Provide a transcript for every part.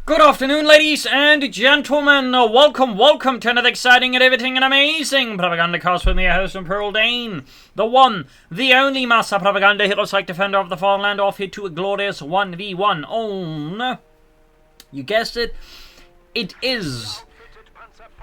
Good afternoon, ladies and gentlemen. Welcome to another exciting and riveting and amazing Propagandacast with me, your host, Pearl Dane. The one, the only master propaganda hero-psych defender of the fatherland, off here to a glorious 1v1 on... You guessed it, it is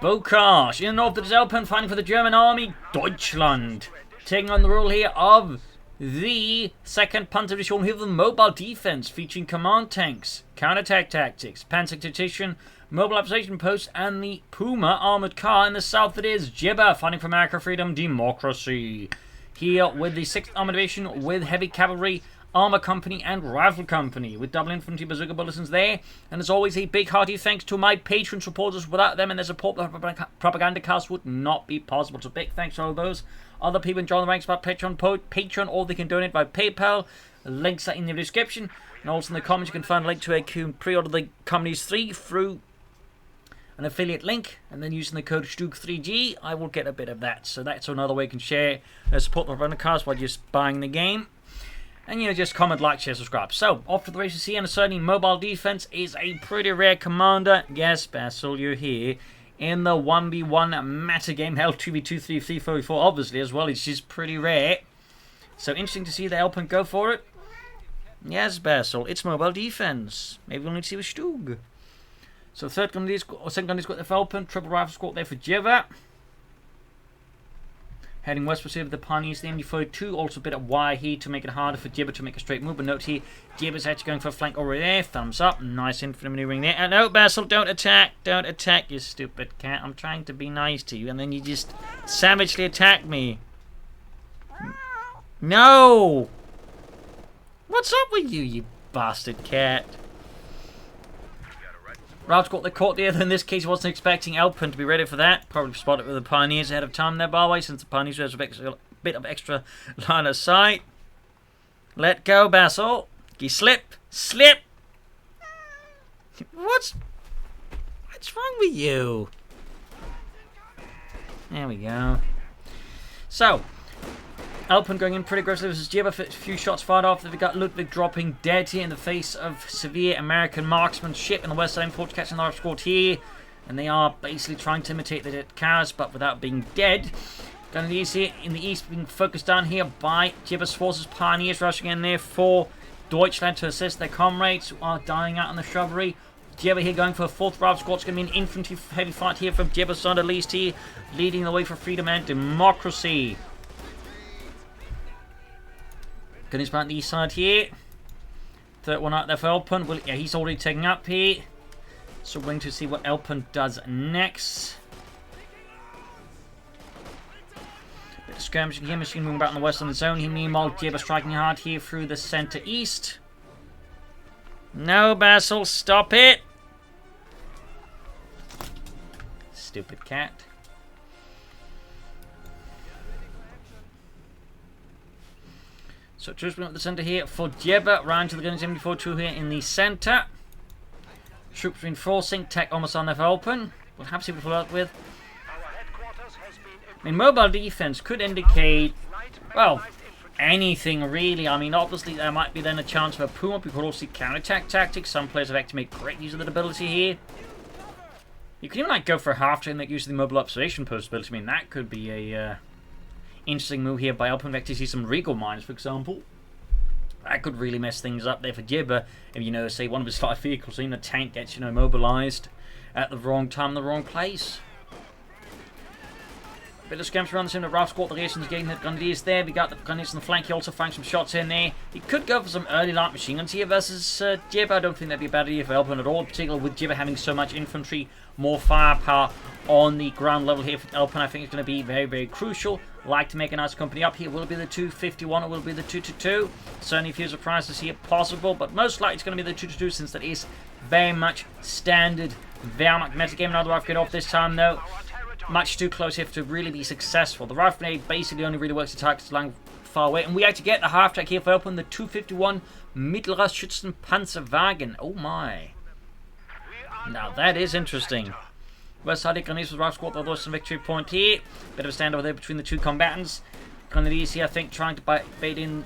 Bocage. In the north, it is Elpern fighting for the German army, Deutschland. Taking on the role here of the 2nd Panzer Division here of the Mobile Defense, featuring command tanks, counterattack tactics, panzer tactician, mobile observation post, and the Puma armored car. In the south, it is Jibber fighting for America, freedom, democracy. Here with the 6th Armored Division with heavy cavalry, armor company, and rifle company, with double infantry bazooka bulletins there. And as always, a big hearty thanks to my Patreon supporters. Without them and their support, the Propagandacast would not be possible. So big thanks to all those other people in join the ranks by Patreon, or they can donate by PayPal. Links are in the description. And also in the comments, you can find a link to where you can pre-order the Companies 3 through an affiliate link, and then using the code STUG3G, I will get a bit of that. So that's another way you can share support the Propagandacast while just buying the game. And, you know, just comment, like, share, subscribe. So, off to the races here, and certainly Mobile Defense is a pretty rare commander. Yes, Basil, you're here. In the 1v1 meta game, hell, 2v2, 3v3, 4v4, obviously, as well. It's just pretty rare. So, interesting to see the Elpern go for it. Yes, Basil, it's Mobile Defense. Maybe we'll need to see with Stug. So, second gun is got the Elpern, triple rifle squad there for Jibber. Heading west, proceed with the Pioneers, the MD-42, also a bit of wire here to make it harder for Jibber to make a straight move. But note here, Jibber's actually going for a flank over there. Thumbs up. Nice infantry maneuvering there. And no, Basil, don't attack. Don't attack, you stupid cat. I'm trying to be nice to you, and then you just savagely attack me. No! What's up with you, you bastard cat? Routes got the caught there. In this case, I wasn't expecting Elpern to be ready for that. Probably spotted with the Pioneers ahead of time there, by the way, since the Pioneers has a bit of extra line of sight. Let go, Basil. You slip. Slip! What's wrong with you? There we go. So, Elpern going in pretty aggressive. This is Jibber. A few shots fired off. They've got Ludwig dropping dead here in the face of severe American marksmanship in the west side. Forge catching the large squad here. And they are basically trying to imitate the dead cows, but without being dead. Going to the east here. In the east, being focused down here by Jibber's forces. Pioneers rushing in there for Deutschland to assist their comrades who are dying out in the shrubbery. Jibber here going for a 4th rifle squad. It's going to be an infantry heavy fight here from Jibber's side at least here. Leading the way for freedom and democracy. Gunny's back on the east side here. Third one out there for Elpern. Well, yeah, he's already taken up here. So we're going to see what Elpern does next. Bit of skirmishing here. Machine moving back on the west on the zone. He meanwhile, Jibber striking hard here through the center east. No, Basil, stop it. Stupid cat. So troops bring up the centre here for Jibber. Round to the guns, MD-42 here in the centre. Troops reinforcing. Tech almost on there for Elpern. We'll have to see what we'll follow up with. I mean, Mobile Defense could indicate, well, anything really. I mean, obviously there might be then a chance for a Puma. We could also see counterattack tactics. Some players have actually made great use of that ability here. You could even like go for a half train, make use of the mobile observation post ability. I mean, that could be a interesting move here by Elpern. We actually see some Regal mines, for example. That could really mess things up there for Jibber. If, you know, say one of his 5 vehicles, even a tank gets, you know, mobilized at the wrong time, in the wrong place. Bit of scams around the center. Ralph squad, the Rations getting the Grenadiers there. We got the Grenadiers on the flank. He also finds some shots in there. He could go for some early light machine guns here versus Jibber. I don't think that'd be a bad idea for Elpern at all, particularly with Jibber having so much infantry, more firepower on the ground level here for Elpern. I think it's going to be very, very crucial. Like to make a nice company up here. Will it be the 251 or will it be the 222? Certainly a few surprises here possible, but most likely it's going to be the 222 since that is very much standard Wehrmacht metagame. Another rifle get off this time though. Much too close here to really be successful. The rifle grenade basically only really works at targets lying far away. And we actually get the half track here for Elpern, the 251 Mittlerer Schützenpanzerwagen. Oh my. Now that is interesting. West side Grenadiers with Rifle Squad, they'll some victory point here. Bit of a standoff there between the two combatants. Grenadiers here, I think, trying to bait in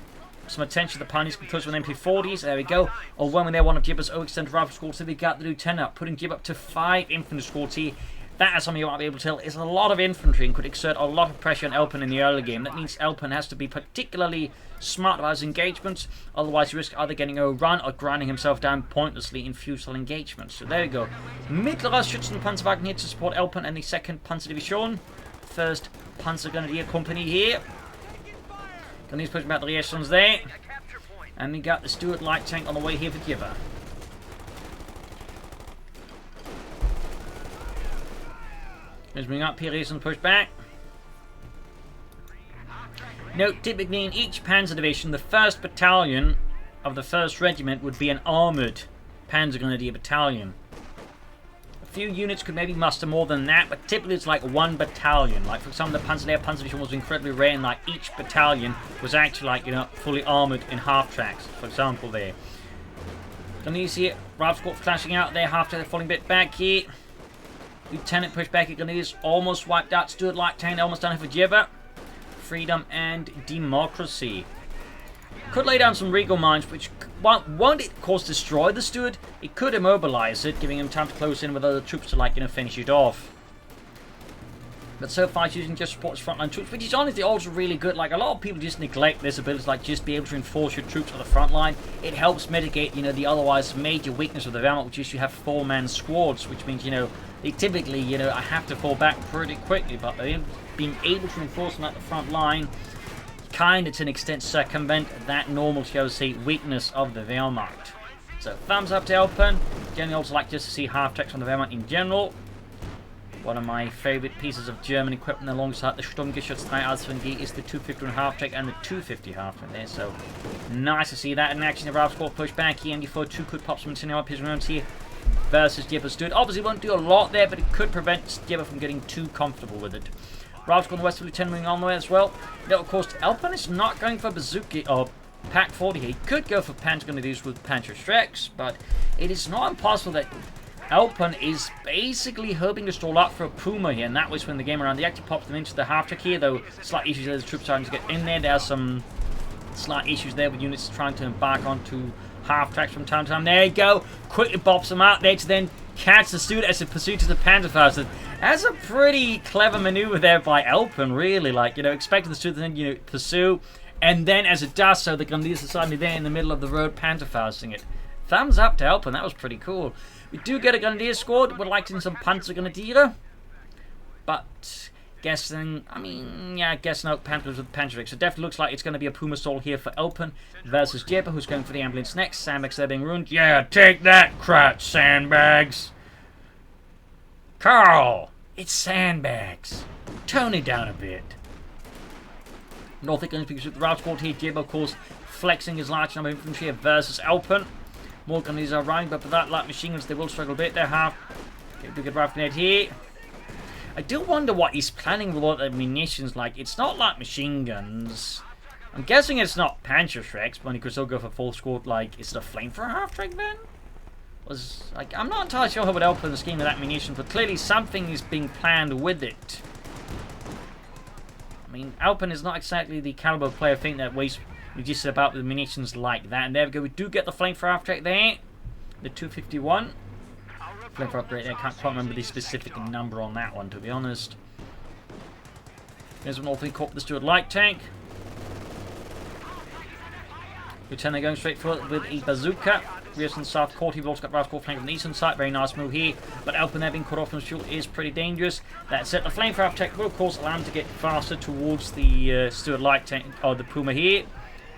some attention to the pioneers because with MP40s, there we go. Or when they're one of Jibber's extended rifle squads, so they got the lieutenant up, putting Jibber up to 5 infantry squads here. That, as some of you might be able to tell, is a lot of infantry and could exert a lot of pressure on Elpern in the early game. That means Elpern has to be particularly smart about his engagements, otherwise he risks either getting overrun or grinding himself down pointlessly in futile engagements. So there we go. Mittlerer Schützenpanzerwagen here to support Elpern and the 2nd Panzer Division. 1st Panzergrenadier Company here. Grenadiers pushing back the reactions there. And we got the Stuart light tank on the way here for Jibber. Let's bring up here, some push back. Note, typically in each Panzer Division, the 1st Battalion of the 1st Regiment would be an armoured Panzer Grenadier Battalion. A few units could maybe muster more than that, but typically it's like 1 battalion. Like, for example, the Panzer Division was incredibly rare, and like each battalion was actually like, you know, fully armoured in half-tracks, for example there. Can you see it? Rifle squad flashing out there, half-track, falling a bit back here. Lieutenant push back at Grenadiers, almost wiped out. Stuart light tank, almost done it for Jibber. Freedom and democracy. Could lay down some regal mines, which won't it, of course, destroy the Stuart? It could immobilize it, giving him time to close in with other troops to, like, you know, finish it off. But so far, it's using just support his frontline troops, which is honestly also really good. Like, a lot of people just neglect this ability, like, just be able to enforce your troops on the front line. It helps mitigate, you know, the otherwise major weakness of the Wehrmacht, which is you have 4-man squads, which means, you know, they typically, you know, I have to fall back pretty quickly, but being able to enforce them at the front line kind of, to an extent, circumvent that normal, shall we say, weakness of the Wehrmacht. So, thumbs up to Elpern. Generally also like just to see half-tracks from the Wehrmacht in general. One of my favourite pieces of German equipment alongside the Sturmgeschütz 3 G is the 250 half-track and the 250 half-track there, so nice to see that in action. The Ralph squad push back here, and MD42 could pop some continuing up his rounds here versus Jibber's Stuart. Obviously won't do a lot there, but it could prevent Jibber from getting too comfortable with it. Ralph squad on the west of Lieutenant moving on the way as well. Now, of course, Elpern is not going for Bazooka or Pack 40 here. He could go for Panzer Grenadiers with Panzer Strecks, but it is not impossible that Elpern is basically hoping to stall up for a Puma here, and that was when the game around. They actually popped them into the half-track here, though slight issues there, the troops trying to get in there. There are some slight issues there with units trying to embark onto half-tracks from time to time. There you go. Quickly bops them out there to then catch the Stuart as a pursuit to the Panzerfaust. That's a pretty clever maneuver there by Elpern, really. Like, you know, expecting the Stuart to then, you know, pursue, and then as it does so, the Grenadiers are suddenly there in the middle of the road Panzerfausting it. Thumbs up to Elpern, that was pretty cool. We do get a Grenadier squad, would like to see some Panzer Grenadier, but guessing, I mean, yeah, I guess no Panthers with Panzer. So it definitely looks like it's going to be a Puma stall here for Elpern versus Jibber, who's going for the ambulance next. Sandbags there being ruined. Yeah, take that, crap, sandbags. Carl, it's sandbags. Tone it down a bit. North going to be with the route squad here. Jibber, of course, flexing his large number of infantry here versus Elpern. More Grenadiers are running, but for that light machine guns, they will struggle a bit. They have a good rifle grenade here. I do wonder what he's planning with all the munitions. Like, it's not like machine guns. I'm guessing it's not Panzer Shreks, but he could still go for full squad. Like, is it a Flamethrower half-track then? Like, I'm not entirely sure how it help in the scheme of that munition, but clearly something is being planned with it. I mean, Elpern is not exactly the caliber of player I think that wastes just about the munitions like that. And there we go. We do get the Flamethrower half-track there. The 251. Flamethrower upgrade there. Can't quite remember the specific number on that one, to be honest. There's an all-three corp the Stuart light tank. Lieutenant going straight for it with a bazooka. Rearson South Court, he also got Ralph Court flank from the eastern side. Very nice move here. But Elpern there being cut off from his fuel is pretty dangerous. That's it. The Flamethrower tech will, of course, allow him to get faster towards the Stuart light tank, or the Puma here.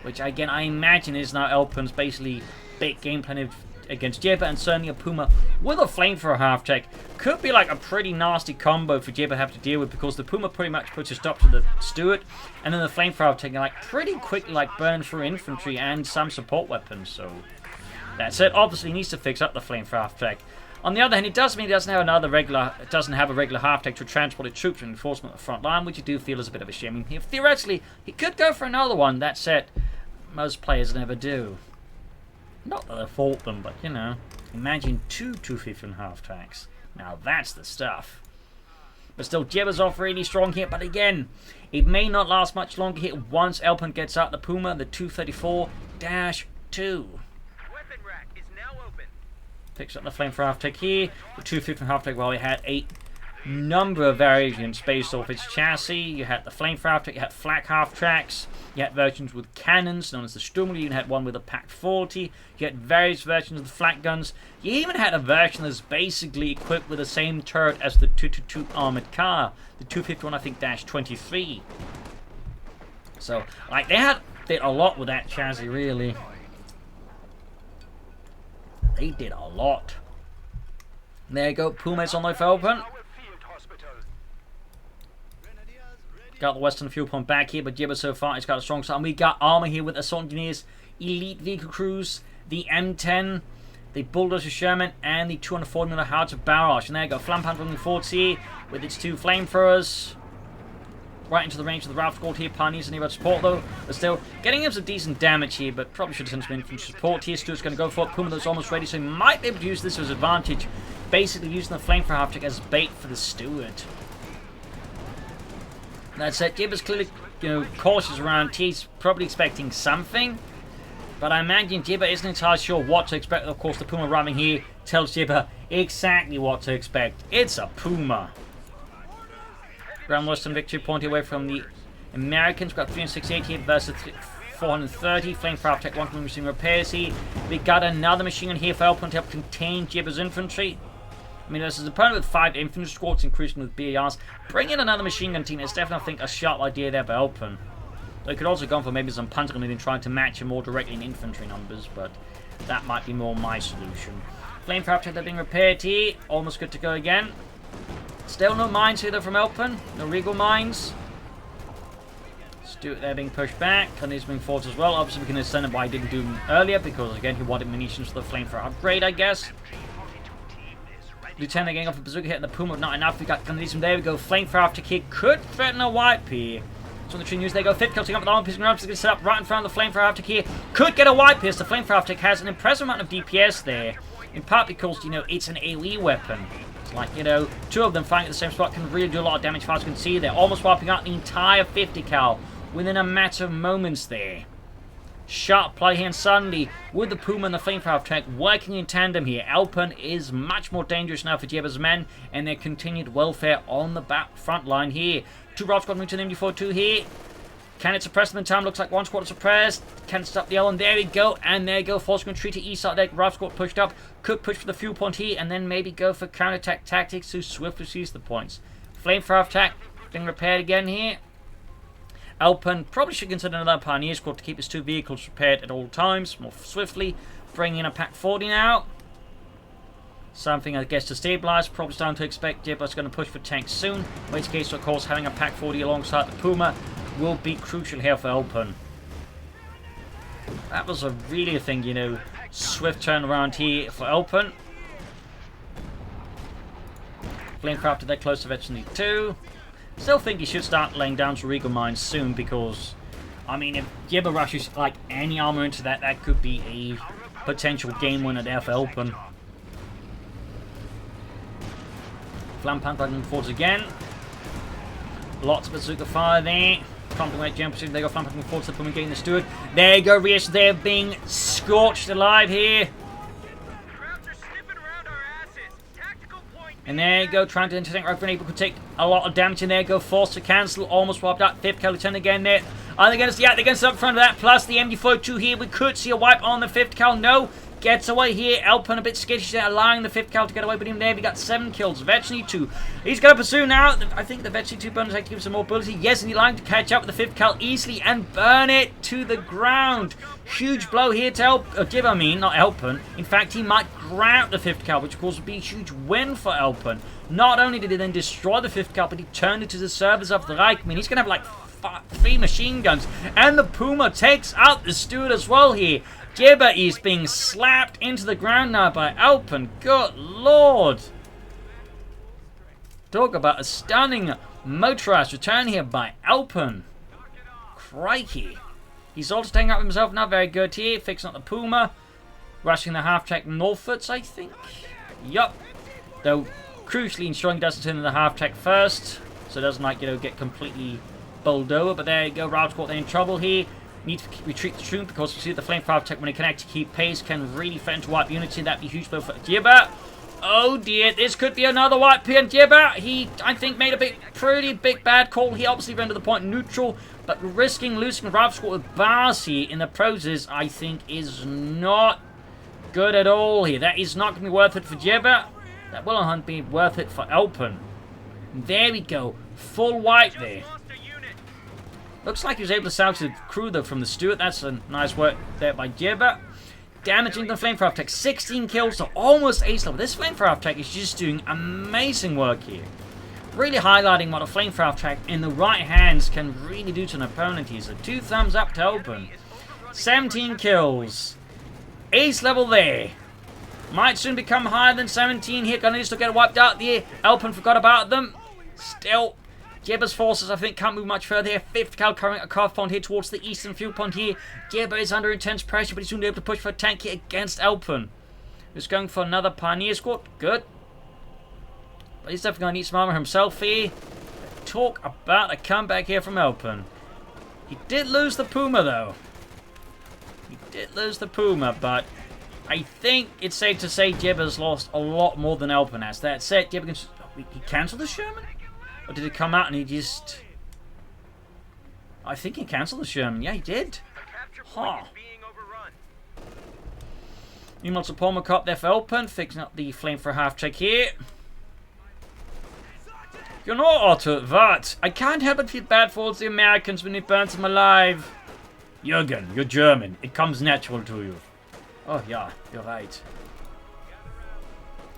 Which, again, I imagine is now Elpern's basically big game plan against Jibber, and certainly a Puma with a Flamethrower half-track could be like a pretty nasty combo for Jibber to have to deal with, because the Puma pretty much puts a stop to the Stuart, and then the Flamethrower half-track like pretty quickly like burn through infantry and some support weapons. So that's it. Obviously, he needs to fix up the Flamethrower half-track. On the other hand, it does mean he doesn't have a regular half-track to transport his troops and enforcement at the front line, which you do feel is a bit of a shame. I mean, theoretically, he could go for another one. That said, most players never do. Not that I fault them, but, you know, imagine two 250 half-tracks. Now, that's the stuff. But still, Jibber's off really strong here. But again, it may not last much longer here once Elpern gets out the Puma, the 234-2. Weapon rack is now open. Picks up the Flamethrower half-tech here. The 250 half-tech, well, it had a number of variations based off its chassis. You had the Flamethrower half-tech, you had flak half-tracks, you had versions with cannons known as the Sturm, you even had one with a Pak-40, you had various versions of the flak guns, you even had a version that's basically equipped with the same turret as the 222 armored car, the 251 I think -23. So, like, they did a lot with that chassis, really. They did a lot. There you go, Puma's on the Elpern. Got the Western fuel pump back here, but Jibber so far has got a strong start. And we got armor here with Assault Engineers, Elite Vehicle Crews, the M10, the Bulldozer Sherman, and the 240mm Howitzer Barrage. And there you go, Flampanther from the Forts here with its 2 flamethrowers. Right into the range of the Ralph Squad here. Pioneers and about support though, but still getting him some decent damage here, but probably should have sent some infantry support here. Stuart's going to go for it. Puma that's almost ready, so he might be able to use this as an advantage. Basically using the Flamethrower half-tech as bait for the Stuart. That said, Jibber's clearly, cautious around here. He's probably expecting something. But I imagine Jibber isn't entirely sure what to expect. Of course, the Puma arriving here tells Jibber exactly what to expect. It's a Puma. Grand Western victory point away from the Americans. We've got 368 here versus 430. Flamethrower Tech 1 machine repairs here. We got another machine gun here for Elpern to help contain Jibber's infantry. I mean, this is an opponent with 5 infantry squads increasing with BARs. Bring in another machine gun team is definitely, I think, a sharp idea there by Elpern. They could also go for maybe some punter gun and trying to match him more directly in infantry numbers, but that might be more my solution. Flamethrower Tech being repaired here. Almost good to go again. Still no mines here though from Elpern. No Regal mines. Stuart there being pushed back. And he's being forced as well. Obviously we can understand why he didn't do them earlier, because again he wanted munitions for the Flamethrower upgrade, I guess. Lieutenant getting off a bazooka hitting the Puma, not enough. We got Gunnerism. There we go. Flamethrower after kick could threaten a wipe here. So on the tree news, there go. Fifth kill, taking up with armor piercing rounds. Going to set up right in front of the Flamethrower after kick. Could get a wipe here. The Flamethrower after kick has an impressive amount of DPS there. In part because, it's an AoE weapon. It's like, 2 of them fighting at the same spot can really do a lot of damage, as you can see there. Almost wiping out the entire 50 cal within a matter of moments there. Sharp play here, and suddenly, with the Puma and the Flamethrower Tech working in tandem here, Elpern is much more dangerous now for Jibber's men and their continued welfare on the front line here. 2 Ralph Squad moving to the MD42 here. Can it suppress them in time? Looks like 1 squad suppressed. Can it stop the L? There we go. And there we go. Force retreat to east side there. Ralph Squad pushed up. Could push for the fuel point here and then maybe go for counterattack tactics to swiftly seize the points. Flamethrower Attack being repaired again here. Elpern probably should consider another Pioneer Squad to keep his 2 vehicles repaired at all times, more swiftly. Bring in a Pak-40 now. Something, I guess, to stabilize. Probably starting to expect Jibber's going to push for tanks soon. In which case, of course, having a Pak-40 alongside the Puma will be crucial here for Elpern. That was a really a thing, swift turnaround here for Elpern. Flamethrower to that close to Veteran 2. Still think he should start laying down some Regal mines soon, because, if Jibber rushes like any armor into that, that could be a potential game winner there for Elpern. Flampanther moving forwards again. Lots of bazooka fire there. Prompting weight jump position. There you go, Flampanther moving forwards to the Puma getting the Steward. There you go, Reus there being scorched alive here. And there you go, trying to intercept right grenade, but could take a lot of damage. And there you go, forced to cancel, almost wiped out. 5th cal lieutenant again there. Are they going to see? Yeah, they're going to sit up front of that. Plus the MD42 here. We could see a wipe on the 5th cal. No, gets away here. Elpern a bit skittish there, allowing the 5th cal to get away with him there. We got 7 kills. Veteran 2. He's going to pursue now. I think the Veteran 2 bonus like to give some more ability. Yes, and he's likely to catch up with the 5th cal easily and burn it to the ground. Huge blow here to Jibber, not Elpern. In fact, he might grab the 5th cal, which of course would be a huge win for Elpern. Not only did he then destroy the 5th cal, but he turned it to the service of the Reich. He's going to have like 3 machine guns. And the Puma takes out the Steward as well here. Jibber is being slapped into the ground now by Elpern. Good lord. Talk about a stunning motorized return here by Elpern. Crikey. He's also taking up himself now. Very good here. Fixing up the Puma. Rushing the half-track northwards, I think. Yup. Though Crucially ensuring he doesn't turn into the half-track first, so it doesn't, like, you know, get completely bowled over. But there you go, Route Squad in trouble here. Need to retreat the troop because we see the Flamethrower tech when it connects to keep pace can really threaten to wipe unity. That'd be a huge blow for Jibber. Oh dear, this could be another wipe here. Jibber, he, I think, made a pretty big bad call. He obviously went to the point neutral, but risking losing Route Squad with bars here in the process, I think, is not good at all here. That is not going to be worth it for Jibber. That will be worth it for Elpern. There we go. Full wipe there. Looks like he was able to salvage the crew, though, from the Stuart. That's a nice work there by Jibber. Damaging the Flamethrower tech. 16 kills to almost ace level. This Flamethrower tech is just doing amazing work here. Really highlighting what a Flamethrower tech in the right hands can really do to an opponent here. So 2 thumbs up to Elpern. 17 kills. Ace level there. Might soon become higher than 17 here. Gonna still get wiped out there. Elpern forgot about them. Still, Jibber's forces, I think, can't move much further here. 5th cal current a carve point here towards the eastern fuel point here. Jibber is under intense pressure, but he's soon able to push for a tank here against Elpern. Who's going for another Pioneer squad. Good. But he's definitely going to need some armor himself here. Talk about a comeback here from Elpern. He did lose the Puma, though. He did lose the Puma, but I think it's safe to say Jibber's lost a lot more than Elpern has. That said, Jibber can... He cancelled the Sherman? Or did it come out and he just... I think he cancelled the Sherman. Yeah, he did. Huh. Meanwhile, to Paul McCopp there for Elpern, fixing up the Flamethrower half-track here. You know, Otto, that I can't help but feel bad for all the Americans when it burns them alive. Jürgen, you're German. It comes natural to you. Oh, yeah, you're right.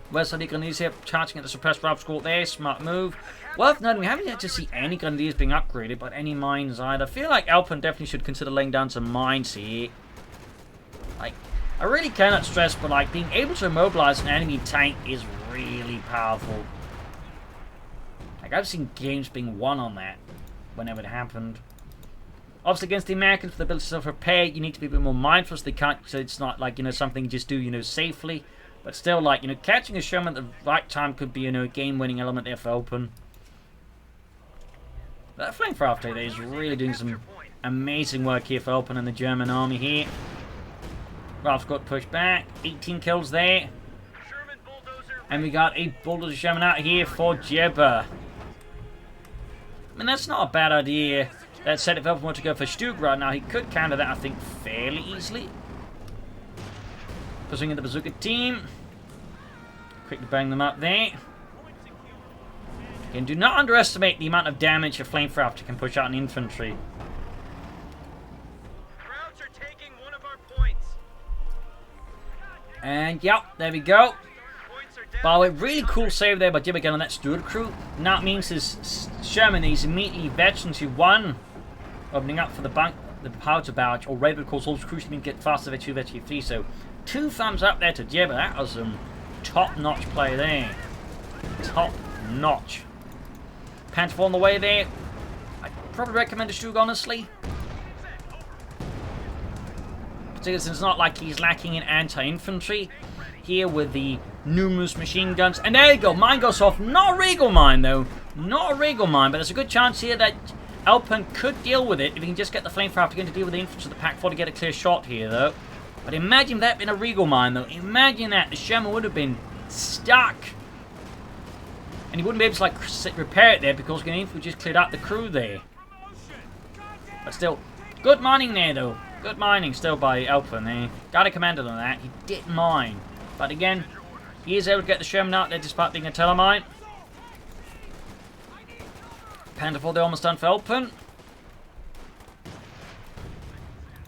Where's the Grenadiers here, charging at the suppressed Route Squad there. Smart move. Worth noting, we haven't yet to see any Grenadiers being upgraded, but any mines either. I feel like Elpern definitely should consider laying down some mines here. Like, I really cannot stress, but like, being able to immobilize an enemy tank is really powerful. Like, I've seen games being won on that, whenever it happened. Obviously, against the Americans, for the ability to self-repair, you need to be a bit more mindful, so they can't, so it's not like, you know, something you just do, you know, safely. But still, like, you know, catching a Sherman at the right time could be, you know, a game-winning element there for Elpern. That Flamethrower after there is really doing some amazing work here for Elpern and the German army here. Ralph's got pushed back. 18 kills there. And we got a Bulldozer Sherman out here for Jibber. I mean, that's not a bad idea. That said, if Elpern wanted to go for Stuttgart now, he could counter that, I think, fairly easily. Pushing in the bazooka team. Quickly bang them up there. Again, do not underestimate the amount of damage a Flamethrower can push out in infantry. Crowds are taking one of our points. And yep, there we go. By the way, really cool save there by Jibber again on that Stuart crew. And that means his Sherman is immediately veterans who won, opening up for the powder barrage, or Raven calls all crucially mean get faster veteran 3. So 2 thumbs up there to Jibber. That was some top-notch play there. Top-notch. Panther on the way there. I'd probably recommend a Stug, honestly. Particularly since it's not like he's lacking in anti-infantry. Here with the numerous machine guns. And there you go. Mine goes off. Not a Regal mine, though. Not a Regal mine. But there's a good chance here that Elpern could deal with it if he can just get the Flamethrower to deal with the infantry of the Pack 4 to get a clear shot here, though. But imagine that being a Regal mine, though. Imagine that. The Sherman would have been stuck. And he wouldn't be able to, like, repair it there because the infantry just cleared out the crew there. But still, good mining there, though. Good mining still by Elpern there. Got a commander on that. He didn't mine. But again, he is able to get the Sherman out there despite being a telemine. Pantherfall, they're almost done for Elpern.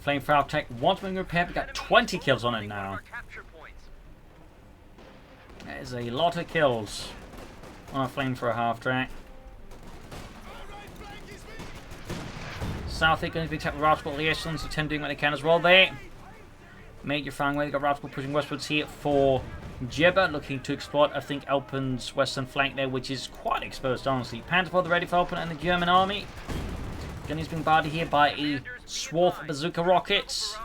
Flamethrower tech once being repaired. We got 20 kills on it now. That is a lot of kills on a Flamethrower half-track. South going to be attacked with Rapscott liaisons, so 10 doing what they can as well there. Major firing away, they've got Rapscott pushing westwards here for Jibber, looking to exploit, I think, Elpern's western flank there, which is quite exposed, honestly. Panther the ready for Elpern and the German army. Gunny's being bombarded here by a swath of bazooka rockets.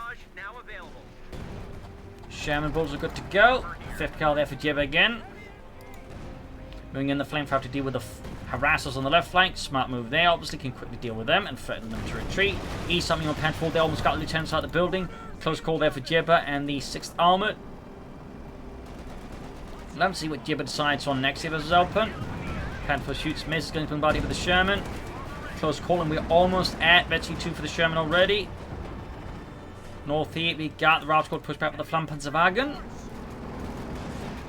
Sherman balls are good to go. 5th cal there for Jibber again. Moving in the Flamethrower to deal with the harassers on the left flank. Smart move there. Obviously can quickly deal with them and threaten them to retreat. Ease something on Panther 4. They almost got the lieutenants out of the building. Close call there for Jibber and the 6th Armoured. Let's see what Jibber decides on next here versus Elpern. Panther shoots, misses, going to body with the Sherman. Close call, and we're almost at Betsy 2 for the Sherman already. North here, we got the Route Squad pushed back with the Flampanzerwagen.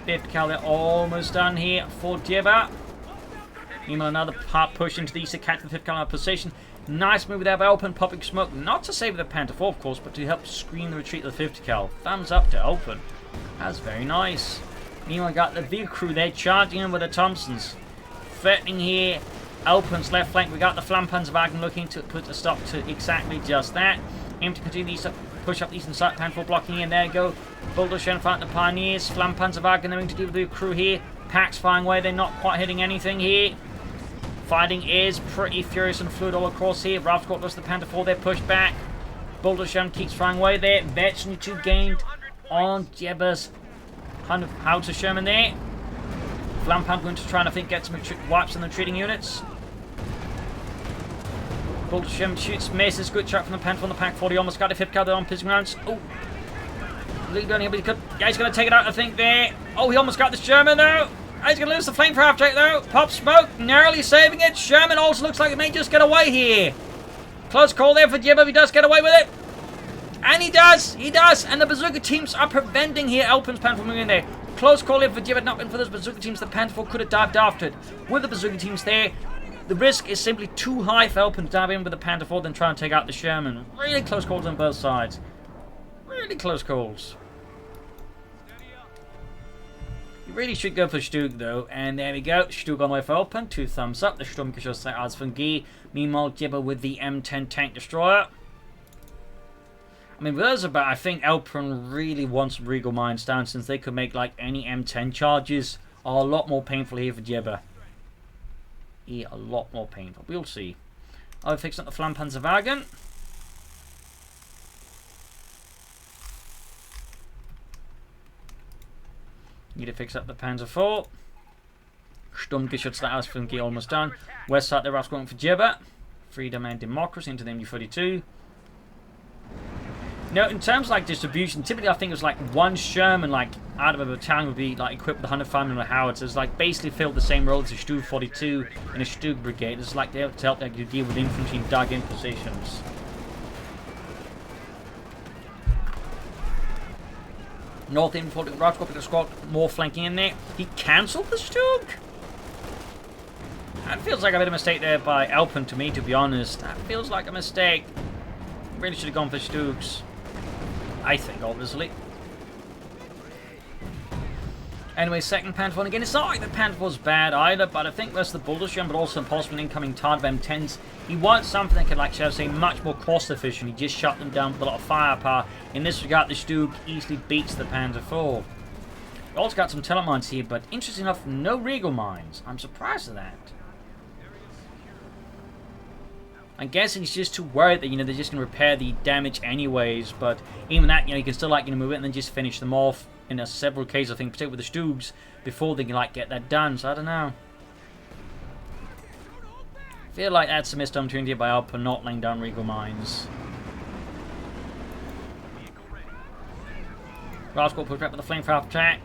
5th cal, they're almost done here for Jibber. Meanwhile, another part push into the east to catch the 5th cal position. Nice move there by Elpern, popping smoke. Not to save the Panther 4, of course, but to help screen the retreat of the 50 cal. Thumbs up to Elpern. That's very nice. Meanwhile, got the vehicle crew there charging in with the Thompsons. Threatening here. Elpern's left flank. We got the Flampanzerwagen looking to put a stop to exactly just that. Aim to continue these push up the eastern side. Panther blocking in. There you go. Bulldozer in front of the Pioneers. Flampanzerwagen having to deal with the crew here. Packs flying away. They're not quite hitting anything here. Fighting is pretty furious and fluid all across here. Ralph Scott lost the Panther 4. They're pushed back. Bulldozer keeps flying away there. Veteran 2 gained on Jibber's kind of howitzer Sherman there. Flampan going to try and, I think, get some wipes on the retreating units. Bulldozer Sherman shoots, misses. Good shot from the Panther on the Pack 40. Almost got the 5th cal there on pissing rounds. Oh, lead down here, but he could. Yeah, he's going to take it out, I think, there. Oh, he almost got the Sherman, though. He's going to lose the Flamethrower object, though. Pop smoke, narrowly saving it. Sherman also looks like it may just get away here. Close call there for Jibber. He does get away with it. And he does. He does. And the Bazooka teams are preventing here Elpern's Panther from moving in there. Close call there for Jibber. Not been for those Bazooka teams. The Panther 4 could have dived after it. With the Bazooka teams there, the risk is simply too high for Elpern to dive in with the Panther 4 than try and take out the Sherman. Really close calls on both sides. Really close calls. You really should go for Stug, though. And there we go. Stug on the way for Elpern. 2 thumbs up. The Sturmgeschütze as von G. Meanwhile, Jibber with the M10 tank destroyer. I mean, there's about, I think Elpern really wants Regal Mines down, since they could make like any M10 charges are a lot more painful here for Jibber. Yeah, a lot more painful. We'll see. I'll fix up the Flampanzerwagen. Need to fix up the Panzer 4. Sturmgeschütze aus von G almost done. West side, they're going for Jibber. Freedom and Democracy into the MU-42. No, in terms of like distribution, typically I think it was like one Sherman like out of a battalion would be like equipped with 105mm howitzers, like basically filled the same role as a Stug 42 and a Stug brigade. It's like they have to help like, you deal with infantry in dug in positions. North infantry right squad, the squad more flanking in there. He cancelled the Stug. That feels like a bit of a mistake there by Elpern to me, to be honest. That feels like a mistake. Really should have gone for Stugs. I think, obviously. Anyway, second Panther 1 again. It's not like the Panther was bad either, but I think that's the Bulldozer, but also possibly an incoming target of M10s. He wants something that could, like, shall I say, much more cost efficient. He just shut them down with a lot of firepower. In this regard, the Stug easily beats the Panther 4. We also got some telemines here, but interesting enough, no Regal mines. I'm surprised at that. I'm guessing he's just too worried that, they're just going to repair the damage anyways, but even that, you can still, move it and then just finish them off in several cases, I think, particularly with the Stugs, before they can, get that done, so I don't know. I feel like that's a missed opportunity by Elpern not laying down Regal mines. Rascal pushed back with the Flamethrower attack.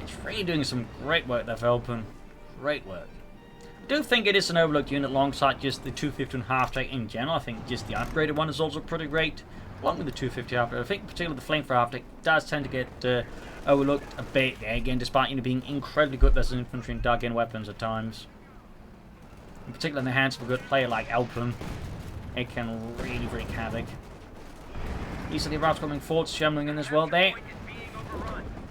It's really doing some great work there for Elpern. Great work. I do think it is an overlooked unit alongside just the 250 and half tank in general. I think just the upgraded one is also pretty great, along with the 250 half. I think particularly the Flamethrower half tank does tend to get overlooked a bit there again, despite being incredibly good versus infantry and dug-in weapons at times. In particular in the hands of a good player like Elpern, it can really wreak havoc. Easily Ralph coming forward, shambling in as well there.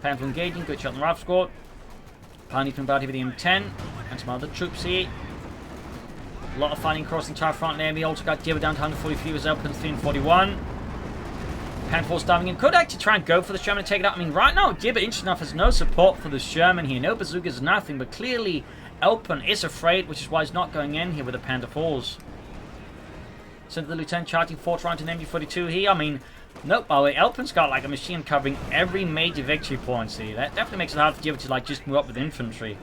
Panther engaging, good shot on the Ralph squad. Pioneer from Bounty with the M10 and some other troops here. A lot of fighting across the entire front there. We also got Jibber down to 143 as Elpern's 341. Panther Force diving in. Could actually try and go for the Sherman to take it out. I mean, right now, Jibber, interesting enough, has no support for the Sherman here. No bazookas, nothing. But clearly, Elpern is afraid, which is why he's not going in here with the Panther Force. So the Lieutenant charging forward right to MU-42 here. I mean, nope, by the way, Elpern's got a machine covering every major victory point here. That definitely makes it hard for Jibber to just move up with infantry.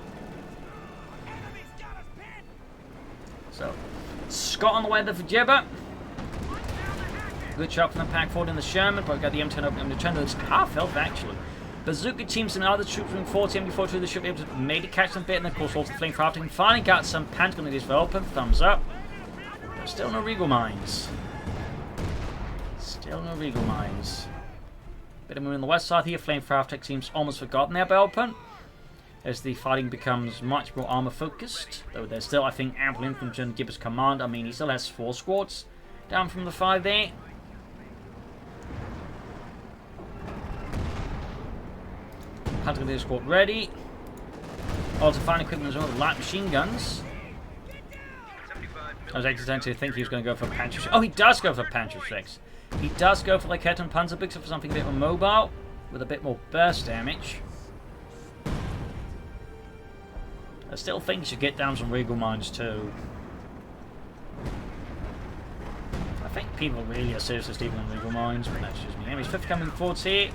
So, Scott on the way there for Jibber. Good shot from the pack forward in the Sherman, but got the M10 open. The It's half health actually. Bazooka teams and other troops from 40 MD4 to the ship, able to maybe catch them a bit, and of course also Flamethrower. And finally got some Pentagon it is for Elpern. Thumbs up. But still no Regal Mines. Still no Regal Mines. Bit of move on the west side here. Flamethrower seems almost forgotten there by Elpern, as the fighting becomes much more armor focused. Though there's still, I think, ample infantry in Gibber's command. I mean, he still has 4 squads down from the 5 there. Pentagon squad ready. Also, fine equipment as well, light machine guns. I was actually to think he was going to go for Panzer 6. Oh, he does go for Panzer 6. He does go for like Elpern Panzerbixer for something a bit more mobile, with a bit more burst damage. I still think you should get down some Regal Mines too. I think people really are seriously stealing on Regal Mines, but that's just me. Anyways, 5th coming forwards here.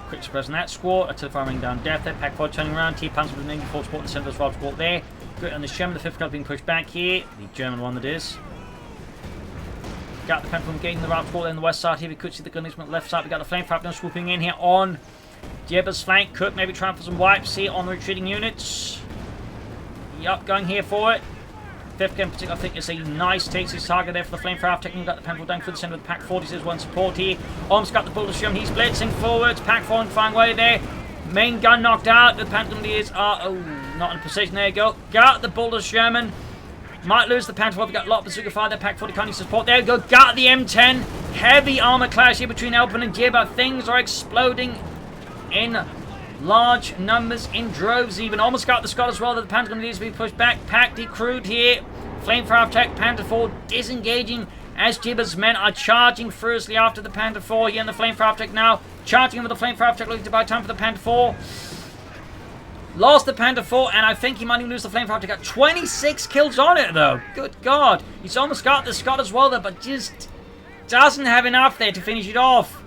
Quick suppressing that squad. Artillery firing down death there. Pack 4 turning around. T-Panzer with an 84 squad in the centre of the 12 squad there. Good on the Sherman. The 5th gun being pushed back here. The German one that is. Got the Pentagon gaining the route squad on the west side here. We could see the gunners on the left side. We got the Flamethrower swooping in here on Jibber's flank. Could maybe try for some wipes here on the retreating units. Yup, going here for it. 5th gun in particular, I think it's a nice tasty target there for the Flamethrower. Taking got the Pentagon down for the centre of the Pack 40. There's one support here. Orm's got the Bullet Sherman. He's blitzing forwards. Pack 4 and flying away there. Main gun knocked out. The Pentagon are not in position. There you go. Got the Bullet Sherman. Might lose the Panther. We've got a lot of bazooka fire there. Pack 40 can't use support. There you go. Got the M10. Heavy armor clash here between Elpern and Jibber. Things are exploding in large numbers, in droves even. Almost got the Scott as well. That the Pentagon needs to be pushed back. Pack decrewed here. Flamethrower attack. Panther 4 disengaging as Jibber's men are charging furiously after the Panther 4 here in the Flamethrower attack now. Charging with the Flamethrower attack, looking to buy time for the Panther 4. Lost the Panther 4, and I think he might even lose the Flamethrower attack. Got 26 kills on it though. Good God. He's almost got the Scott as well there, but just doesn't have enough there to finish it off.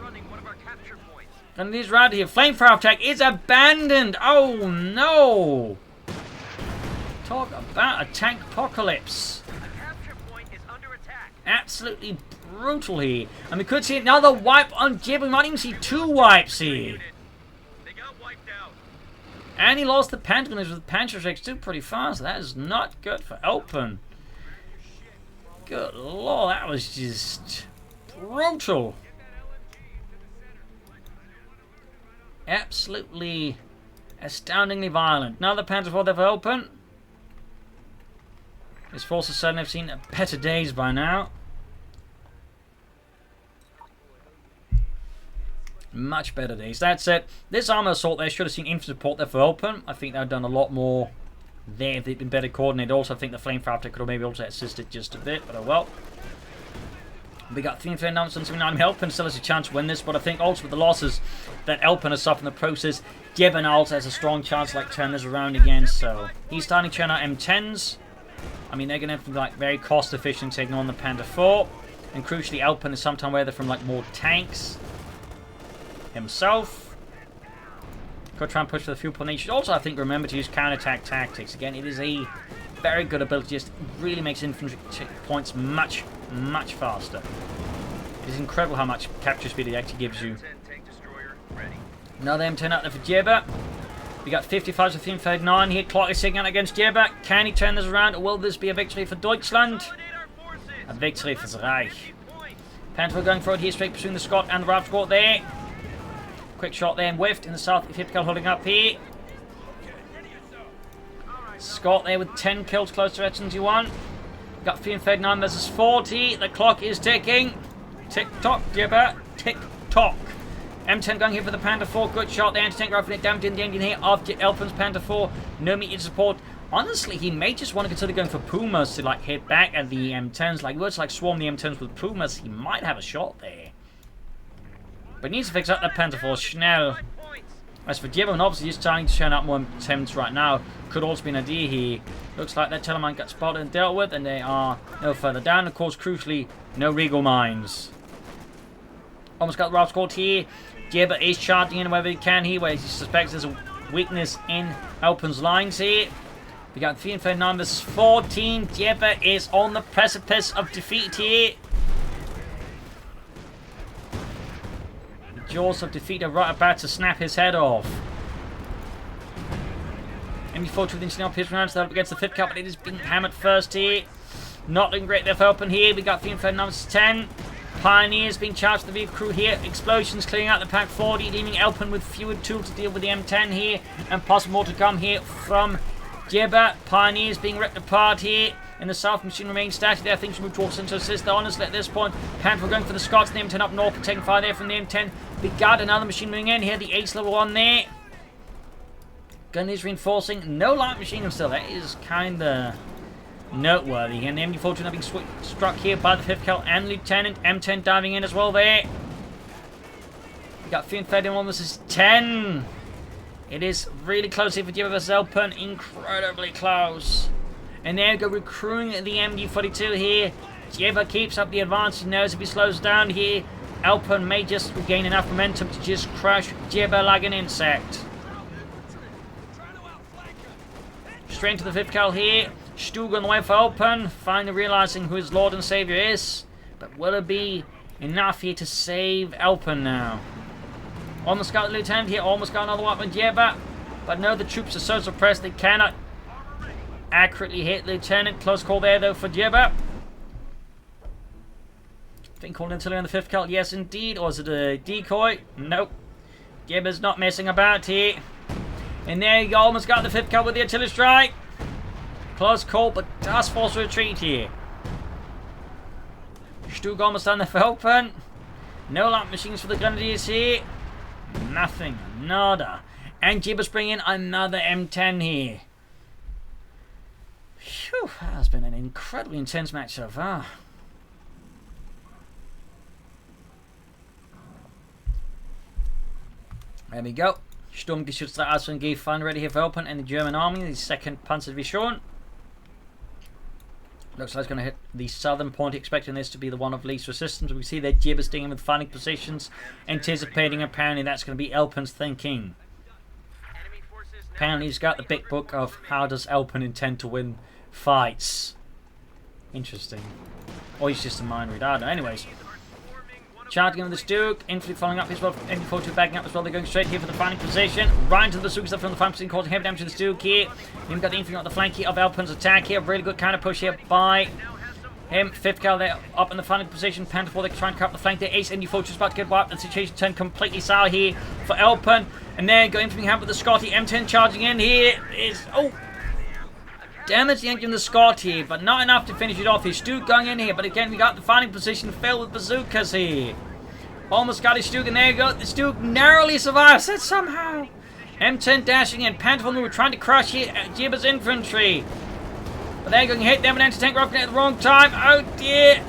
And this right here, Flamethrower attack is abandoned. Oh no! Talk about a tank apocalypse. Absolutely brutal here. And we could see another wipe on Jibber. We might even see 2 wipes here. They got wiped out. And he lost the Pentagon with Panzer 6 too pretty fast. That is not good for Elpern. Good lord, that was just brutal. Absolutely astoundingly violent. Now the Panzer 4 there for Elpern. His forces certainly have seen better days by now. Much better days. That's it. This armor assault there should have seen infantry support there for Elpern. I think they've done a lot more there if they'd been better coordinated. Also, I think the Flamethrower could have maybe also assisted just a bit, but oh well. We got 379 Elpern still has a chance to win this, but I think also with the losses that Elpern has suffered in the process, Jibber also has a strong chance to like turn this around again. So he's starting to churn out M10s. I mean, they're going to have to be like very cost efficient taking on the Panther 4. And crucially, Elpern is sometime whether from like more tanks himself. Could try and push for the fuel point. He should also, I think, remember to use counterattack tactics. Again, it is a very good ability. Just really makes infantry points much, much faster. It is incredible how much capture speed it actually gives you. Another M10 out there for Jibber. We got 55 to 39 here. Clock is ticking out against Jibber. Can he turn this around, or will this be a victory for Deutschland? A victory for the Reich. Panther going forward here, straight pursuing the Scott and the Ralph squad there. Quick shot there and whiffed in the south. Typical holding up here. Scott there with 10 kills close to S71. Got 339 versus 40. The clock is ticking. Tick tock, Jibber. Tick tock. M10 going here for the Panther 4. Good shot. The anti-tank rifle it down to the engine here of Elpern's Panther 4. No immediate support. Honestly, he may just want to consider going for Pumas to like hit back at the M10s. Like, let's like swarm the M10s with Pumas. He might have a shot there. But he needs to fix up that Panther 4 Schnell. As for Jibber, and obviously he's trying to churn out more M10s right now. Could also be an idea here. Looks like that Telemann got spotted and dealt with, and they are no further down. Of course, crucially, no Regal Mines. Almost got the Ralph squad here. Jibber is charging in wherever he can here, where he suspects there's a weakness in Elpern's lines here. We got 339 versus 14. Jibber is on the precipice of defeat here. The jaws of defeat are right about to snap his head off. MB42 with the piercing rounds up against the 5th cal, but it is being hammered first here. Not looking great there for Elpern here. We got 339 versus 10. Pioneers being charged with the vehicle crew here. Explosions clearing out the Pack 40, leaving Elpern with fewer tools to deal with the M10 here. And possible more to come here from Jibber. Pioneers being ripped apart here. In the south, machine remains static there. Things move towards to assist the Honestly at this point. Panther going for the Scots. The M10 up north, taking fire there from the M10. We got another machine moving in here. The Ace level 1 there. Gun is reinforcing. No light machine gun still. That is kind of noteworthy. And the MD-42 now being struck here by the 5th cal and Lieutenant. M10 diving in as well there. We got 331 versus 10. It is really close here for Jibber versus Elpern. Incredibly close. And there we go, recruiting the MD-42 here. Jibber keeps up the advance. He knows if he slows down here, Elpern may just regain enough momentum to just crush Jibber like an insect. Straight into the 5th cal here. Stug on the way for Elpern, finally realizing who his Lord and Savior is. But will it be enough here to save Elpern now? Almost got the Lieutenant here, almost got another one with Jibber. But no, the troops are so suppressed they cannot accurately hit Lieutenant. Close call there though for Jibber. Think called artillery on the 5th cal, yes indeed. Or is it a decoy? Nope. Jibber's not messing about here. And there you go, almost got the 5th cal with the artillery strike. Close call, but does force a retreat here. Stug almost done the Elpern. No light machines for the Grenadiers here. Nothing. Nada. And Jibber's bringing in another M10 here. Phew, that has been an incredibly intense match so far. There we go. Sturmgeschütz Ausfangeh finally ready here for Elpern and the German army, the 2nd Panzerdivision. Looks like it's going to hit the southern point, expecting this to be the one of least resistance. We see that Jibber's sticking with finding positions, anticipating apparently that's going to be Elpern's thinking. Apparently he's got the big book of how does Elpern intend to win fights. Interesting. Or he's just a mind reader, I don't know. Anyways. Charging in with the Stug, infantry following up as well, MD-42 backing up as well. They're going straight here for the finding position. Right into the Stug stuff from the firing position, causing heavy damage to the Stug here. We've got the infantry on the flank here of Elpern's attack here. Really good counter push here by him. 5th cal there up in the finding position. Panther 4, they try and cut up the flank there. Ace MD-42 is about to get wiped. The situation turned completely sour here for Elpern. And there you go, infantry hand with the Scotty. M10 charging in here is, oh, damage the engine of the Scott here, but not enough to finish it off. His Stug going in here, but again we got the fighting position filled with bazookas here. Almost got his Stug, and there you go. The Stug narrowly survives it somehow. M10 dashing in. Panther were trying to crush here Jibber's infantry. But they're going to hit them and anti-tank rocket at the wrong time. Oh dear.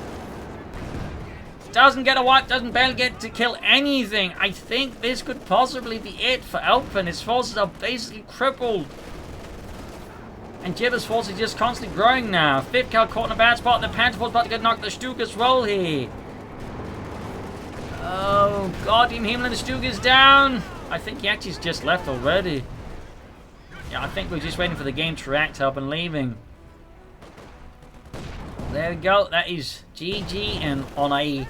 Doesn't get a wipe, doesn't barely get to kill anything. I think this could possibly be it for Elpern. His forces are basically crippled. And Jibber's forces are just constantly growing now. 5th cal caught in a bad spot. The Panther was about to get knocked the Stug as well here. Oh, God, Team Himmler, the Stug is down. I think he actually's just left already. Yeah, I think we're just waiting for the game to react up and leaving. There we go. That is GG and on a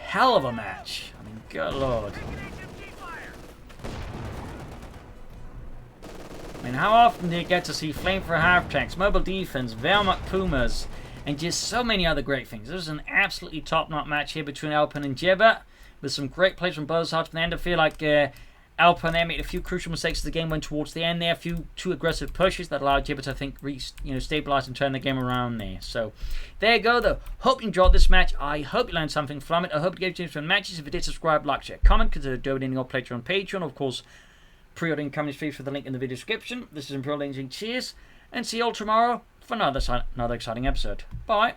hell of a match. I mean, good Lord. I mean, how often do you get to see Flamethrower half-tanks, Mobile Defense, Wehrmacht Pumas, and just so many other great things. This is an absolutely top-notch match here between Elpern and Jibber, with some great plays from both sides from the end. I feel like Elpern there made a few crucial mistakes as the game went towards the end there. A few too aggressive pushes that allowed Jibber to, I think, stabilize and turn the game around there. So, there you go, though. Hope you enjoyed this match. I hope you learned something from it. I hope you gave you some matches. If you did, subscribe, like, share, comment. Consider donating or pledging on Patreon. Of course, pre-ordering company streams with the link in the video description. This is Imperial Engine. Cheers, and see you all tomorrow for another exciting episode. Bye.